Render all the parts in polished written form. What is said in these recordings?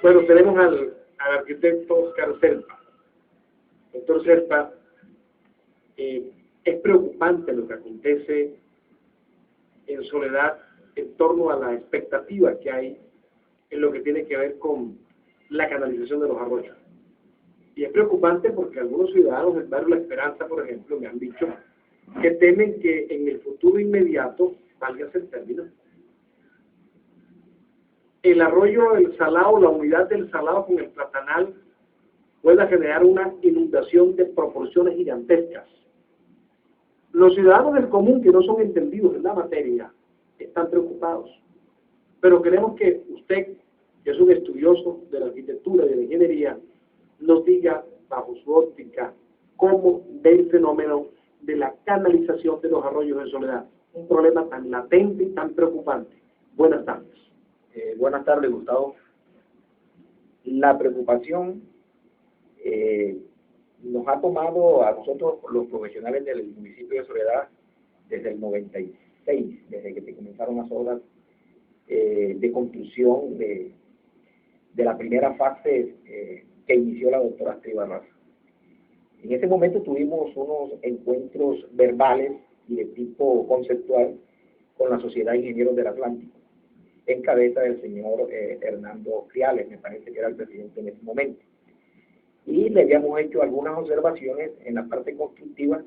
Bueno, tenemos al arquitecto Oscar Serpa. Doctor Serpa, es preocupante lo que acontece en Soledad en torno a la expectativa que hay en lo que tiene que ver con la canalización de los arroyos. Y es preocupante porque algunos ciudadanos del barrio La Esperanza, por ejemplo, me han dicho que temen que en el futuro inmediato, válgase el término, el arroyo del Salado, la unidad del Salado con el Platanal, pueda generar una inundación de proporciones gigantescas. Los ciudadanos del común que no son entendidos en la materia están preocupados, pero queremos que usted, que es un estudioso de la arquitectura y de la ingeniería, nos diga, bajo su óptica, cómo ve el fenómeno de la canalización de los arroyos de Soledad, un problema tan latente y tan preocupante. Buenas tardes. Buenas tardes, Gustavo. La preocupación nos ha tomado a nosotros, los profesionales del municipio de Soledad, desde el 96, desde que se comenzaron las obras de construcción de la primera fase que inició la doctora Astrid Barraza. En ese momento tuvimos unos encuentros verbales y de tipo conceptual con la Sociedad de Ingenieros del Atlántico, en cabeza del señor Hernando Friales, me parece que era el presidente en ese momento. Y le habíamos hecho algunas observaciones en la parte constructiva,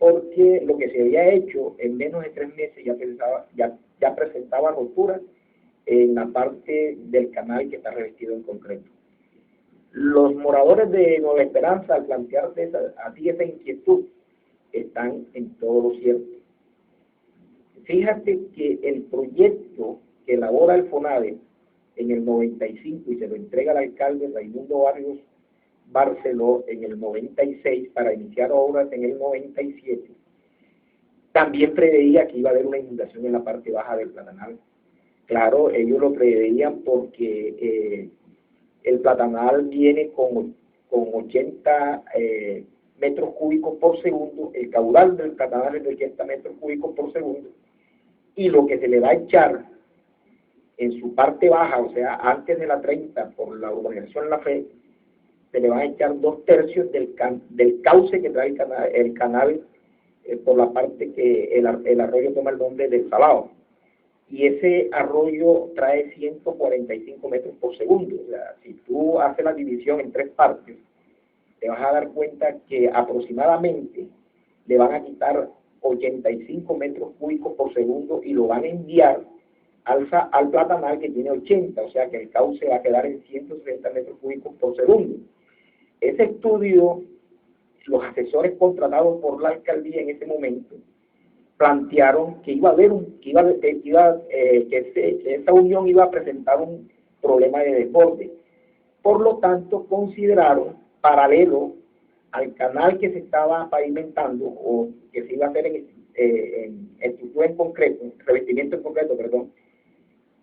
porque lo que se había hecho en menos de 3 meses ya presentaba roturas en la parte del canal que está revestido en concreto. Los moradores de Nueva Esperanza, al plantearse esa inquietud, están en todo lo cierto. Fíjate que el proyecto que elabora el FONADE en el 95 y se lo entrega al alcalde Raimundo Barrios Barceló en el 96 para iniciar obras en el 97, también preveía que iba a haber una inundación en la parte baja del Platanal. Claro, ellos lo preveían porque el Platanal viene con 80 metros cúbicos por segundo, el caudal del Platanal es de 80 metros cúbicos por segundo, y lo que se le va a echar en su parte baja, o sea, antes de la 30, por la urbanización La Fe, se le van a echar 2/3 del cauce que trae el canal por la parte que el arroyo toma el nombre del Salado. Y ese arroyo trae 145 metros por segundo. O sea, si tú haces la división en 3 partes, te vas a dar cuenta que aproximadamente le van a quitar 85 metros cúbicos por segundo y lo van a enviar al Platanal, que tiene 80, o sea que el cauce va a quedar en 160 metros cúbicos por segundo. Ese estudio, los asesores contratados por la alcaldía en ese momento plantearon que iba a haber que esa unión iba a presentar un problema de desborde. Por lo tanto, consideraron, paralelo al canal que se estaba pavimentando o que se iba a hacer en estructura en concreto, revestimiento en concreto, perdón,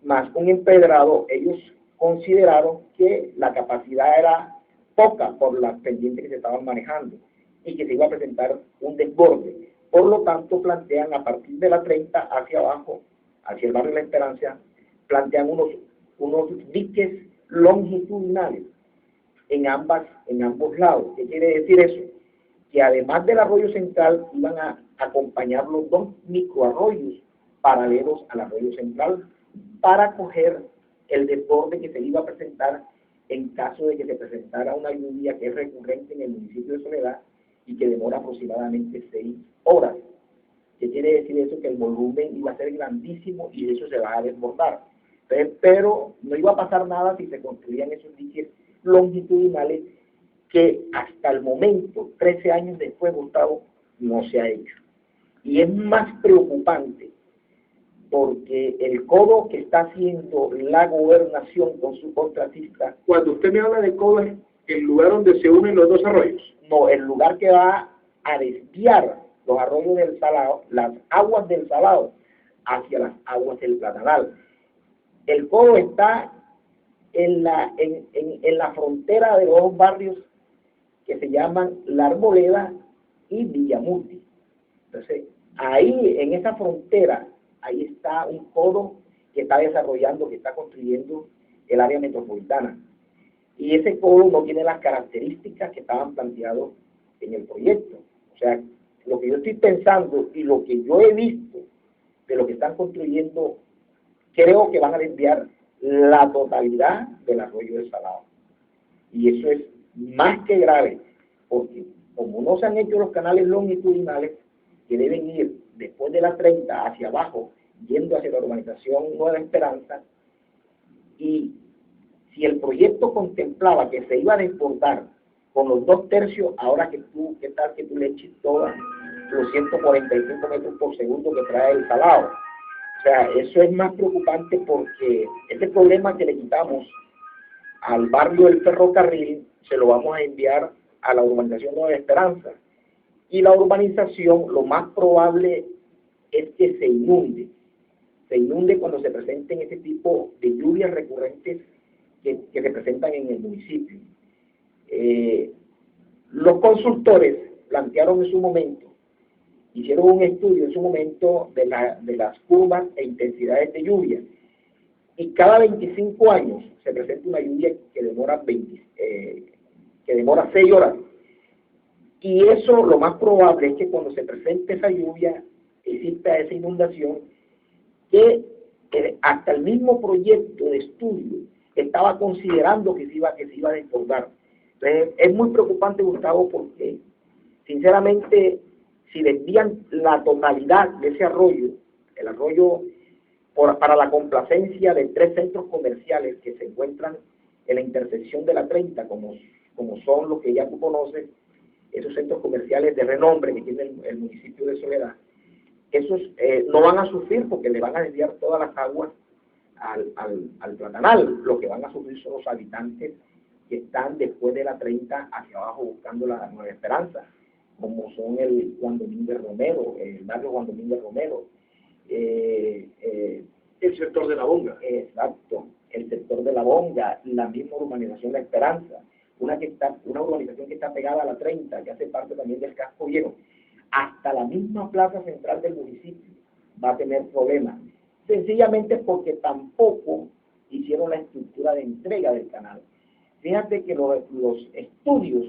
más un empedrado, ellos consideraron que la capacidad era poca por las pendientes que se estaban manejando y que se iba a presentar un desborde. Por lo tanto, plantean a partir de la 30 hacia abajo, hacia el barrio La Esperanza, plantean unos diques longitudinales en ambos lados. ¿Qué quiere decir eso? Que además del arroyo central iban a acompañar los 2 microarroyos paralelos al arroyo central para coger el desborde que se iba a presentar en caso de que se presentara una lluvia que es recurrente en el municipio de Soledad y que demora aproximadamente 6 horas. ¿Qué quiere decir eso? Que el volumen iba a ser grandísimo y eso se va a desbordar. Pero no iba a pasar nada si se construían esos diques longitudinales que hasta el momento, 13 años después, Gustavo, no se ha hecho. Y es más preocupante porque el codo que está haciendo la gobernación con su contratista... Cuando usted me habla de codo, ¿es el lugar donde se unen los 2 arroyos? No, el lugar que va a desviar los arroyos del Salado, las aguas del Salado, hacia las aguas del Platanal. El codo está en la frontera de los 2 barrios que se llaman La Arboleda y Villamuti. Entonces, ahí, en esa frontera, ahí está un codo que está desarrollando, que está construyendo el área metropolitana. y ese codo no tiene las características que estaban planteadas en el proyecto. O sea, lo que yo estoy pensando y lo que yo he visto de lo que están construyendo, creo que van a desviar la totalidad del arroyo del Salado. Y eso es más que grave, porque como no se han hecho los canales longitudinales que deben ir después de la 30 hacia abajo, yendo hacia la urbanización Nueva Esperanza, y si el proyecto contemplaba que se iba a desbordar con los 2/3, ahora que ¿qué tal que tú le eches todos los 145 metros por segundo que trae el Salado? O sea, eso es más preocupante porque este problema que le quitamos al barrio del Ferrocarril se lo vamos a enviar a la urbanización Nueva Esperanza. Y la urbanización, lo más probable es que se inunde. Se inunde cuando se presenten ese tipo de lluvias recurrentes que se presentan en el municipio. Los consultores plantearon en su momento, hicieron un estudio en su momento de las curvas e intensidades de lluvia, y cada 25 años se presenta una lluvia que demora 6 horas. Y eso, lo más probable es que cuando se presente esa lluvia, exista esa inundación, que hasta el mismo proyecto de estudio estaba considerando que se iba a desbordar. Entonces, es muy preocupante, Gustavo, porque sinceramente, si desvían la totalidad de ese arroyo, el arroyo para la complacencia de 3 centros comerciales que se encuentran en la intersección de la 30, como son los que ya tú conoces, esos centros comerciales de renombre que tiene el municipio de Soledad, esos no van a sufrir porque le van a desviar todas las aguas al Platanal. Lo que van a sufrir son los habitantes que están después de la 30 hacia abajo buscando la Nueva Esperanza, como son el Juan Domínguez Romero, el barrio Juan Domínguez Romero, el sector de la Bonga. Exacto, el sector de la Bonga, la misma urbanización La Esperanza, una urbanización que está pegada a la 30, que hace parte también del casco viejo. Hasta la misma plaza central del municipio va a tener problemas, sencillamente porque tampoco hicieron la estructura de entrega del canal. Fíjate que los estudios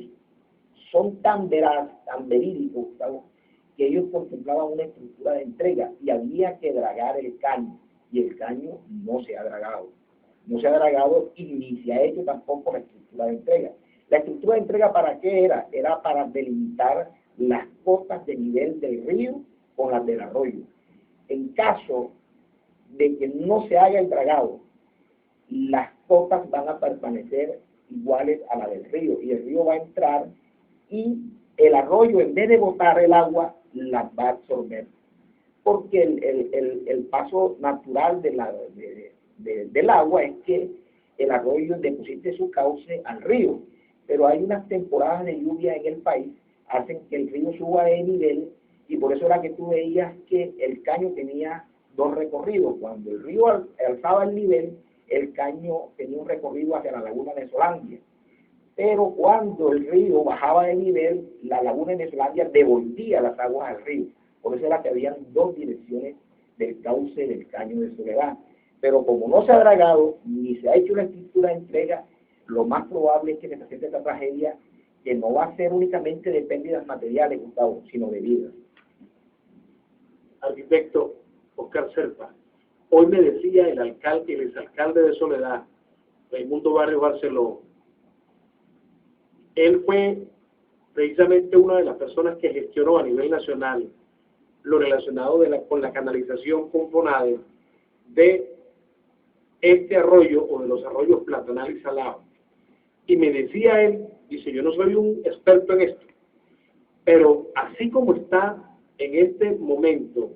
son tan veraces, tan verídicos, Gustavo, que ellos contemplaban una estructura de entrega y había que dragar el caño, y el caño no se ha dragado. No se ha dragado y ni se ha hecho tampoco la estructura de entrega. La estructura de entrega, ¿para qué era? Era para delimitar las cotas de nivel del río con las del arroyo. En caso de que no se haga el dragado, las cotas van a permanecer iguales a la del río, y el río va a entrar y el arroyo, en vez de botar el agua, las va a absorber. Porque el paso natural del agua es que el arroyo deposite su cauce al río, pero hay unas temporadas de lluvia en el país hacen que el río suba de nivel, y por eso era que tú veías que el caño tenía 2 recorridos. Cuando el río alzaba el nivel, el caño tenía un recorrido hacia la laguna de Solandia, pero cuando el río bajaba de nivel, la laguna de Solandia devolvía las aguas al río. Por eso era que habían 2 direcciones del cauce del caño de Soledad. Pero como no se ha dragado ni se ha hecho una estructura de entrega, lo más probable es que se presente esta tragedia, que no va a ser únicamente de pérdidas materiales, Gustavo, sino de vidas. Arquitecto Oscar Serpa, hoy me decía el exalcalde de Soledad, Raimundo Barrios Barceló, él fue precisamente una de las personas que gestionó a nivel nacional lo relacionado con la canalización con FONADE de este arroyo o de los arroyos Platanal y Salado. Y me decía él, dice, yo no soy un experto en esto, pero así como está en este momento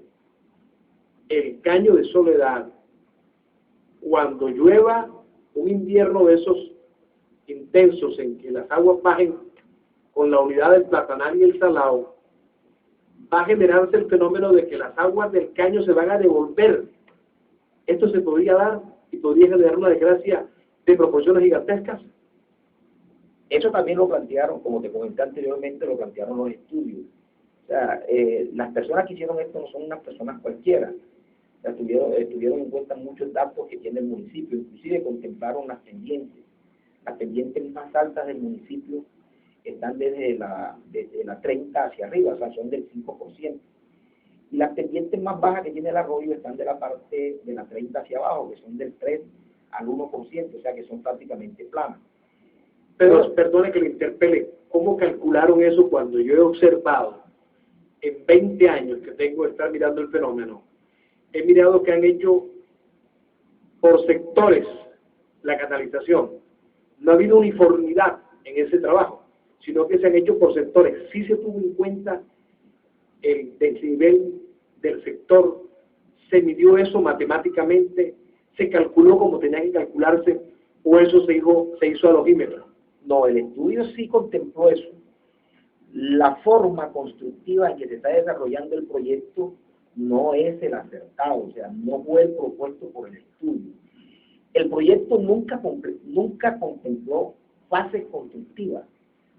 el caño de Soledad, cuando llueva un invierno de esos intensos en que las aguas bajen con la unidad del Platanal y el Salado, va a generarse el fenómeno de que las aguas del caño se van a devolver. Esto se podría dar y podría generar una desgracia de proporciones gigantescas. Eso también lo plantearon, como te comenté anteriormente, lo plantearon los estudios. O sea, las personas que hicieron esto no son unas personas cualquiera. O sea, tuvieron en cuenta muchos datos que tiene el municipio, inclusive contemplaron las pendientes. Las pendientes más altas del municipio están desde la 30 hacia arriba, o sea, son del 5%. Y las pendientes más bajas que tiene el arroyo están de la parte de la 30 hacia abajo, que son del 3 al 1%, o sea, que son prácticamente planas. Pero, perdone que le interpele, ¿cómo calcularon eso cuando yo he observado en 20 años que tengo de estar mirando el fenómeno? He mirado que han hecho por sectores la canalización. No ha habido uniformidad en ese trabajo, sino que se han hecho por sectores. Sí se tuvo en cuenta el desnivel del sector, se midió eso matemáticamente, se calculó como tenía que calcularse, o eso se hizo al ojímetro. No, el estudio sí contempló eso. La forma constructiva en que se está desarrollando el proyecto no es el acertado, o sea, no fue el propuesto por el estudio. El proyecto nunca contempló fases constructivas.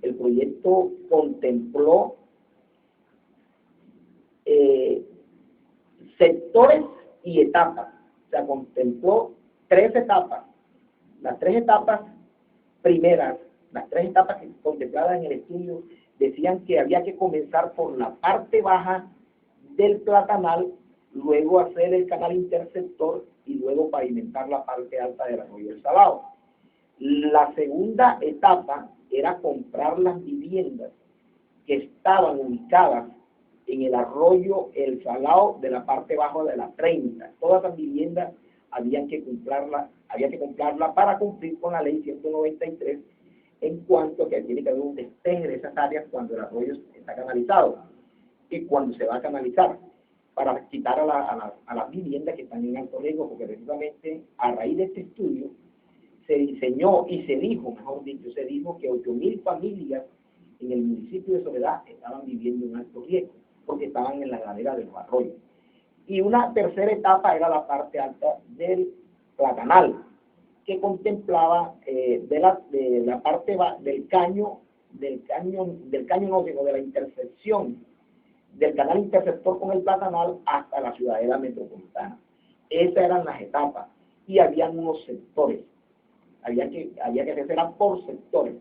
El proyecto contempló sectores y etapas. O sea, contempló 3 etapas. Las 3 etapas primeras, las 3 etapas que contempladas en el estudio, decían que había que comenzar por la parte baja del platanal, luego hacer el canal interceptor y luego pavimentar la parte alta del arroyo del Salao. La segunda etapa era comprar las viviendas que estaban ubicadas en el arroyo El Salao de la parte baja de la 30. Todas las viviendas había que comprarla para cumplir con la ley 193 en cuanto a que tiene que haber un despeje de esas áreas cuando el arroyo está canalizado y cuando se va a canalizar, para quitar a las viviendas que están en alto riesgo, porque precisamente a raíz de este estudio se diseñó y se dijo, mejor dicho, se dijo que 8.000 familias en el municipio de Soledad estaban viviendo en alto riesgo, porque estaban en la ladera de los arroyos. Y una tercera etapa era la parte alta del platanal, que contemplaba de la parte del caño no, sino de la intersección del canal interceptor con el platanal hasta la ciudadela metropolitana. Esas eran las etapas, y habían unos sectores, había que hacerla por sectores.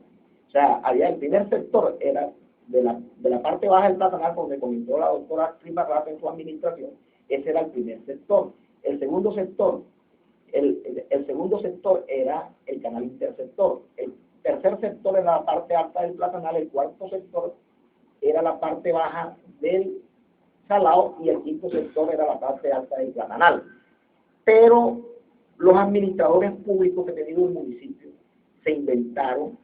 O sea, el primer sector era de la parte baja del platanal, donde comentó la doctora Clima Rafa en su administración. Ese era el primer sector. El segundo sector, el segundo sector era el canal interceptor. El tercer sector era la parte alta del platanal. El cuarto sector era la parte baja del Salao, y el quinto sector era la parte alta del platanal. Pero los administradores públicos que tenía el municipio se inventaron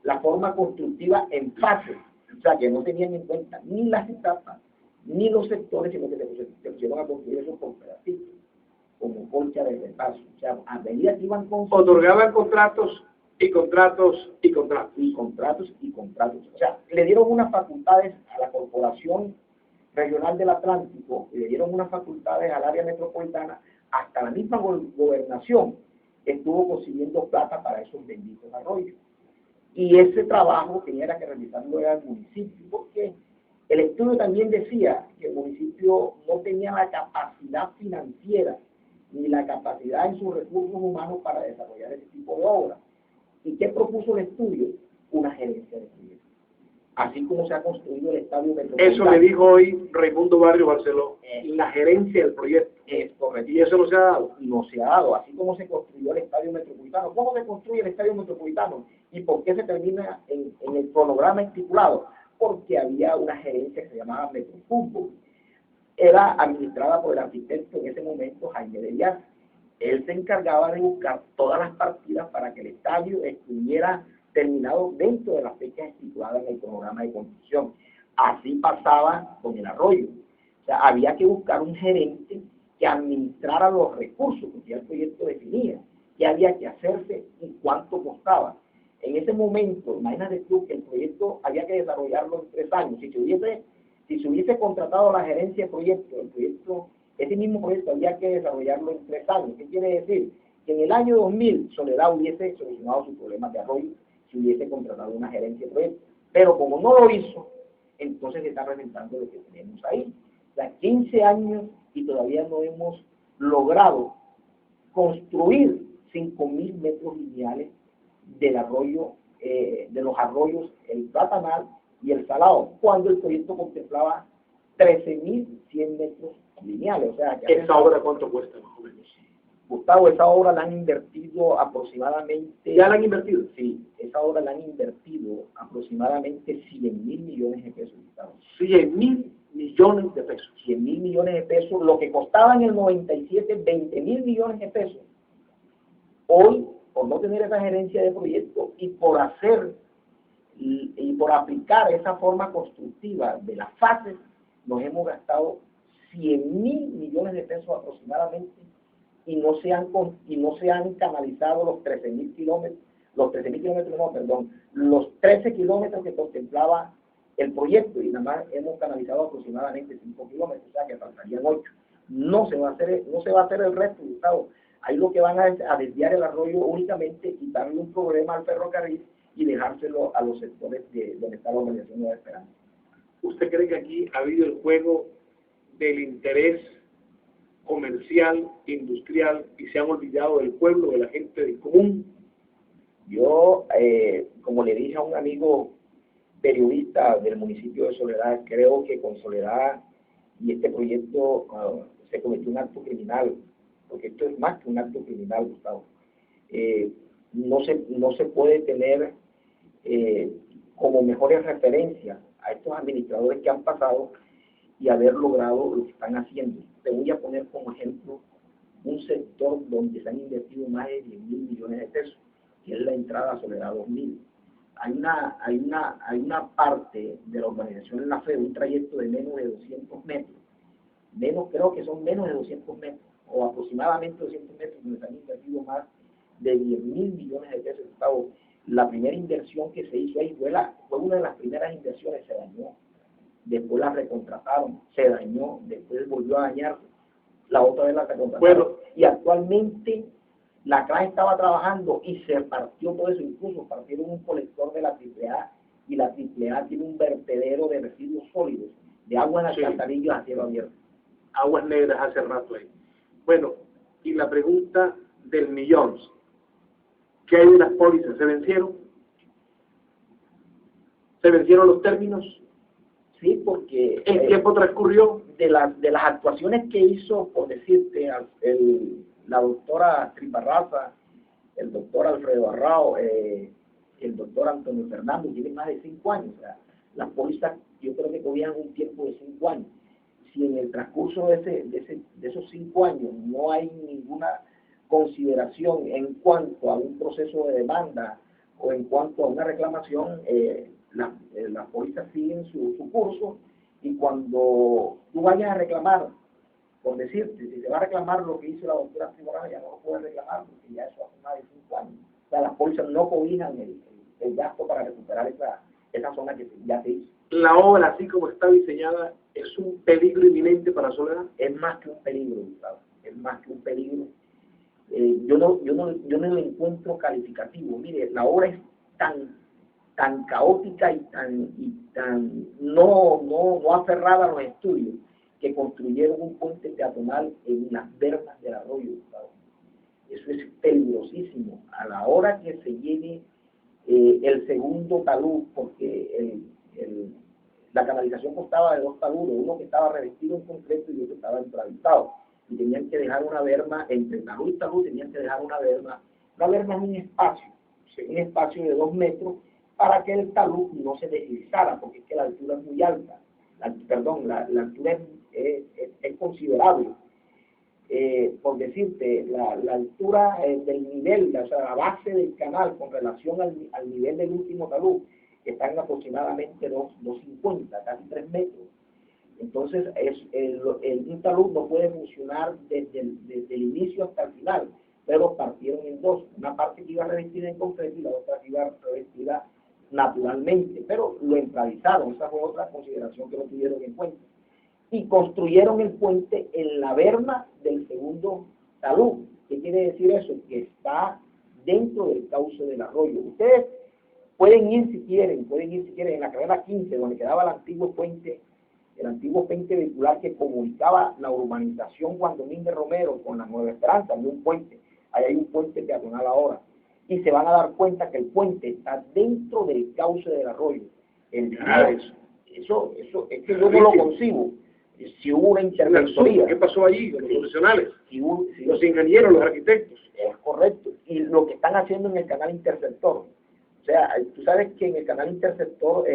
la forma constructiva en fase, o sea, que no tenían en cuenta ni las etapas ni los sectores, sino que se pusieron a construir esos por pedacitos, como concha de repaso. O sea, a medida que iban otorgaban contratos y contratos y contratos. Y contratos y contratos. O sea, le dieron unas facultades a la Corporación Regional del Atlántico, y le dieron unas facultades al área metropolitana, hasta la misma gobernación estuvo consiguiendo plata para esos benditos arroyos. Y ese trabajo tenía que realizarlo era el municipio, porque el estudio también decía que el municipio no tenía la capacidad financiera ni la capacidad en sus recursos humanos para desarrollar ese tipo de obras. ¿Y qué propuso el estudio? Una gerencia de proyectos. Así como se ha construido el estadio metropolitano. Eso me dijo hoy Raimundo Barrio Barceló, la gerencia del proyecto. Es correcto. ¿Y eso no se ha dado? No se ha dado, así como se construyó el estadio metropolitano. ¿Cómo se construye el estadio metropolitano? ¿Y por qué se termina en el cronograma estipulado? Porque había una gerencia que se llamaba Metrofútbol. Era administrada por el arquitecto en ese momento, Jaime de Díaz. Él se encargaba de buscar todas las partidas para que el estadio estuviera terminado dentro de las fechas estipuladas en el programa de construcción. Así pasaba con el arroyo. O sea, había que buscar un gerente que administrara los recursos, porque ya el proyecto definía qué había que hacerse y cuánto costaba. En ese momento, imagínate tú que el proyecto había que desarrollarlo en 3 años. Si se hubiese contratado la gerencia de proyecto, ese mismo proyecto había que desarrollarlo en 3 años. ¿Qué quiere decir? Que en el año 2000 Soledad hubiese solucionado sus problemas de arroyo si hubiese contratado una gerencia de proyecto. Pero como no lo hizo, entonces se está presentando lo que tenemos ahí. O sea, 15 años y todavía no hemos logrado construir 5.000 metros lineales del arroyo, de los arroyos, el Platanal y el Salado, cuando el proyecto contemplaba 13.100 metros lineales. O sea, que ¿Esa obra cuánto cuesta más o menos? Gustavo, esa obra la han invertido aproximadamente... ¿Ya la han invertido? Sí, esa obra la han invertido aproximadamente 100.000 millones de pesos, Gustavo. 100.000 millones de pesos. 100.000 millones de pesos, lo que costaba en el 97, 20.000 millones de pesos. Hoy, por no tener esa gerencia de proyecto y por hacer y por aplicar esa forma constructiva de las fases, nos hemos gastado 100.000 millones de pesos aproximadamente y no se han canalizado los 13.000 kilómetros, los 13 kilómetros que contemplaba el proyecto, y nada más hemos canalizado aproximadamente 5 kilómetros, o sea que faltarían 8. No se va a hacer el resto, Gustavo. Ahí lo que van a desviar el arroyo únicamente, quitarle un problema al ferrocarril y dejárselo a los sectores donde está la organización Nueva Esperanza. ¿Usted cree que aquí ha habido el juego del interés comercial, industrial, y se han olvidado del pueblo, de la gente del común? Yo, como le dije a un amigo periodista del municipio de Soledad, creo que con Soledad y este proyecto se cometió un acto criminal, porque esto es más que un acto criminal, Gustavo. No se puede tener como mejores referencias a estos administradores que han pasado y haber logrado lo que están haciendo. Te voy a poner como ejemplo un sector donde se han invertido más de 10.000 millones de pesos, que es la entrada a Soledad 2000. Hay una parte de la urbanización en La Fe, un trayecto de menos de 200 metros, creo que son menos de 200 metros, o aproximadamente 200 metros, donde se han invertido más de 10.000 millones de pesos. Gustavo, la primera inversión que se hizo ahí fue una de las primeras inversiones, se dañó. Después la recontrataron, se dañó, después volvió a dañarse, la otra vez la recontrataron. Bueno, y actualmente la CRA estaba trabajando y se partió todo eso, incluso partieron un colector de la AAA, y la AAA tiene un vertedero de residuos sólidos, de agua en alcantarillos a cielo abierto. Aguas negras hace rato ahí. Bueno, y la pregunta del millón, ¿qué hay de las pólizas? ¿Se vencieron? ¿Se vencieron los términos? Sí, porque ¿El tiempo transcurrió? De las actuaciones que hizo, por decirte, la doctora Triparraza, el doctor Alfredo Arrao, el doctor Antonio Fernando, tienen más de 5 años. O sea, las pólizas yo creo que cogían un tiempo de 5 años. Si en el transcurso de esos 5 años no hay ninguna consideración en cuanto a un proceso de demanda o en cuanto a una reclamación, las pólizas siguen su curso, y cuando tú vayas a reclamar, por decirte, si te va a reclamar lo que hizo la doctora Triparraza, ya no lo puedes reclamar porque ya eso hace más de 5 años. O sea, las pólizas no cobijan el gasto para recuperar esa zona que ya se hizo. La obra, así como está diseñada, es un peligro inminente para Soledad. Es más que un peligro, Gustavo, es más que un peligro. Yo no lo encuentro calificativo. Mire, la obra es tan caótica y tan no aferrada a los estudios, que construyeron un puente peatonal en las vernas del arroyo, Gustavo. Eso es peligrosísimo. A la hora que se llene el segundo talud, porque la canalización constaba de 2 taludes, uno que estaba revestido en concreto y otro estaba entravitado, y tenían que dejar una berma, entre talud y talud tenían que dejar una berma es un espacio de 2 metros, para que el talud no se deslizara, porque es que la altura es muy alta, la altura es considerable. Por decirte, la altura del nivel, o sea, la base del canal con relación al nivel del último talud, están aproximadamente 2,50, casi 3 metros. Entonces, un talud no puede funcionar desde el inicio hasta el final, pero partieron en 2, una parte que iba revestida en concreto y la otra que iba revestida naturalmente, pero lo improvisaron. Esa fue otra consideración que no tuvieron en cuenta. Y construyeron el puente en la berma del segundo talud. ¿Qué quiere decir eso? Que está dentro del cauce del arroyo. Ustedes pueden ir si quieren en la carrera 15, donde quedaba el antiguo puente vehicular que comunicaba la urbanización Juan Domínguez Romero con la Nueva Esperanza, de un puente. Ahí hay un puente peatonal ahora. y se van a dar cuenta que el puente está dentro del cauce del arroyo. Eso es que yo no lo concibo. Si hubo una interventoría. ¿Qué pasó allí con los profesionales? Los ingenieros, los arquitectos. Es correcto. Y lo que están haciendo en el canal interceptor. O sea, tú sabes que en el canal interceptor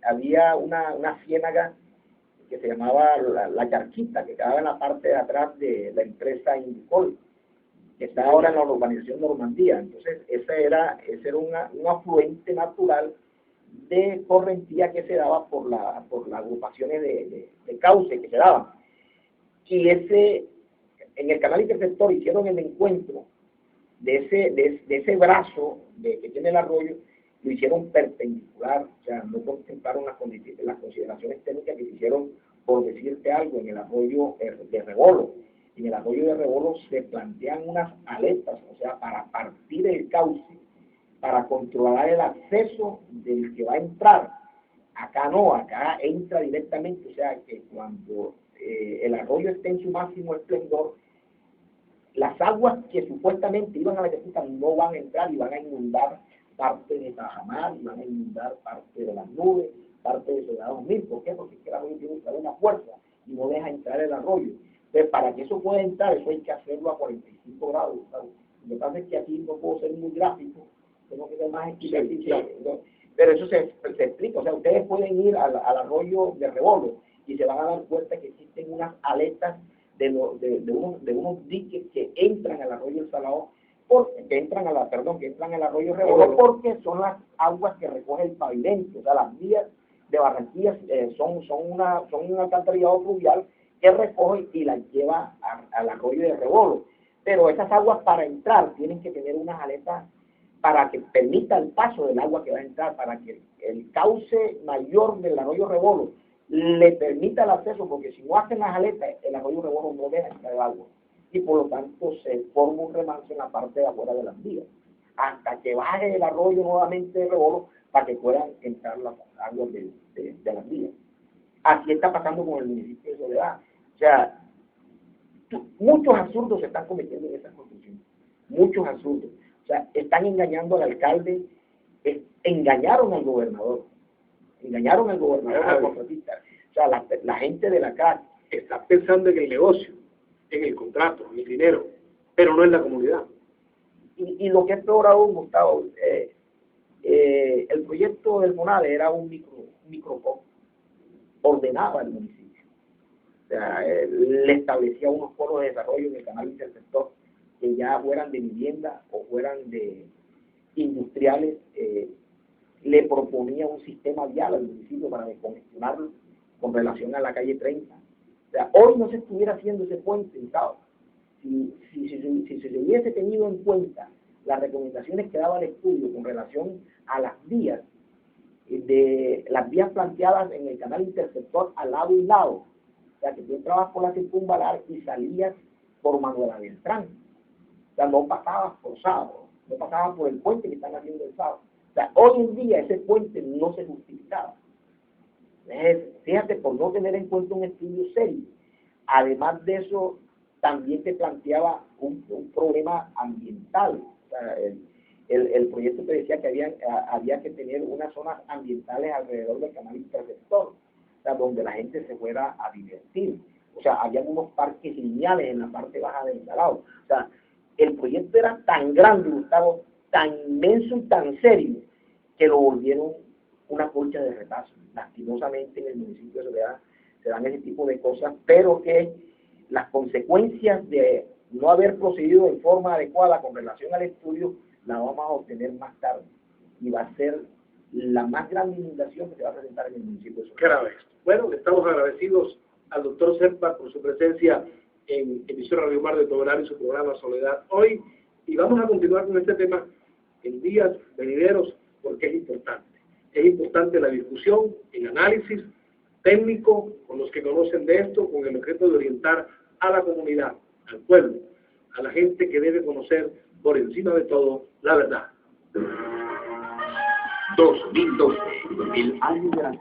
había una ciénaga que se llamaba la Charquita, que quedaba en la parte de atrás de la empresa Indicol, que está ahora en la urbanización Normandía. Entonces, ese era un afluente natural de correntía que se daba por las agrupaciones de cauce que se daban. Y en el canal interceptor hicieron el encuentro de ese brazo que tiene el arroyo, lo hicieron perpendicular, o sea, no contemplaron las consideraciones técnicas que se hicieron, por decirte algo, en el arroyo de Rebolo. En el arroyo de Rebolo se plantean unas aletas, o sea, para partir el cauce, para controlar el acceso del que va a entrar. Acá no, acá entra directamente, o sea, que cuando el arroyo esté en su máximo esplendor, las aguas que supuestamente iban a la Yacuta no van a entrar y van a inundar parte de Tajamar, y van a inundar parte de las nubes, parte de Soledad 2000. ¿Por qué? Porque el arroyo tiene que dar una fuerza y no deja entrar el arroyo. Entonces, para que eso pueda entrar, eso hay que hacerlo a 45 grados. ¿Sabes? Lo que pasa es que aquí no puedo ser muy gráfico, tengo que ser más explicativo. Sí. Pero eso se explica. O sea, ustedes pueden ir al arroyo de Rebolo y se van a dar cuenta que existen unas aletas de unos diques que entran al arroyo El Salado, que entran al arroyo Rebolo, porque son las aguas que recoge el pavimento. O sea, las vías de Barranquilla son un alcantarillado fluvial que recoge y las lleva al arroyo de Rebolo. Pero esas aguas, para entrar, tienen que tener unas aletas para que permita el paso del agua que va a entrar, para que el cauce mayor del arroyo Rebolo le permita el acceso, porque si no hacen las aletas, el arroyo Rebolo no deja entrar el agua, y por lo tanto se forma un remanso en la parte de afuera de las vías, hasta que baje el arroyo nuevamente de Rebolo, para que puedan entrar las aguas de las vías. Así está pasando con el municipio de Soledad. O sea, muchos absurdos se están cometiendo en esta construcción, muchos absurdos. O sea, están engañando al alcalde, engañaron al gobernador al contratista. O sea, la gente de la CAC está pensando en el negocio, en el contrato, en el dinero, pero no en la comunidad. Y lo que es peor aún, Gustavo, el proyecto del MONADE era un micropop, ordenaba el municipio. O sea, le establecía unos polos de desarrollo en el canal interceptor que ya fueran de vivienda o fueran de industriales. Le proponía un sistema vial al municipio para descongestionarlo con relación a la calle 30. O sea, hoy no se estuviera haciendo ese puente, ¿sabes? Si se hubiese tenido en cuenta las recomendaciones que daba el estudio con relación a las vías planteadas en el canal interceptor al lado y lado, o sea, que tú entrabas por la circunvalar y salías por Manuel Beltrán. O sea, no pasabas forzado, no pasabas por el puente que están haciendo el sábado. O sea, hoy en día ese puente no se justificaba. Fíjate, por no tener en cuenta un estudio serio. Además de eso, también te planteaba un problema ambiental. O sea, el proyecto te decía que había que tener unas zonas ambientales alrededor del canal interceptor, o sea, donde la gente se fuera a divertir. O sea, había unos parques lineales en la parte baja del Salado. O sea, el proyecto era tan grande, Gustavo, tan inmenso y tan serio, que lo volvieron una colcha de retazo. Lastimosamente en el municipio de Soledad se dan ese tipo de cosas, pero que las consecuencias de no haber procedido en forma adecuada con relación al estudio la vamos a obtener más tarde, y va a ser la más grande inundación que se va a presentar en el municipio de Soledad. Grave. Bueno, estamos agradecidos al doctor Serpa por su presencia en emisora Radio Mar de Tobelar y su programa Soledad Hoy, y vamos a continuar con este tema en días venideros, porque es importante. Es importante la discusión, el análisis técnico con los que conocen de esto, con el objeto de orientar a la comunidad, al pueblo, a la gente que debe conocer por encima de todo la verdad. 2012, el año de la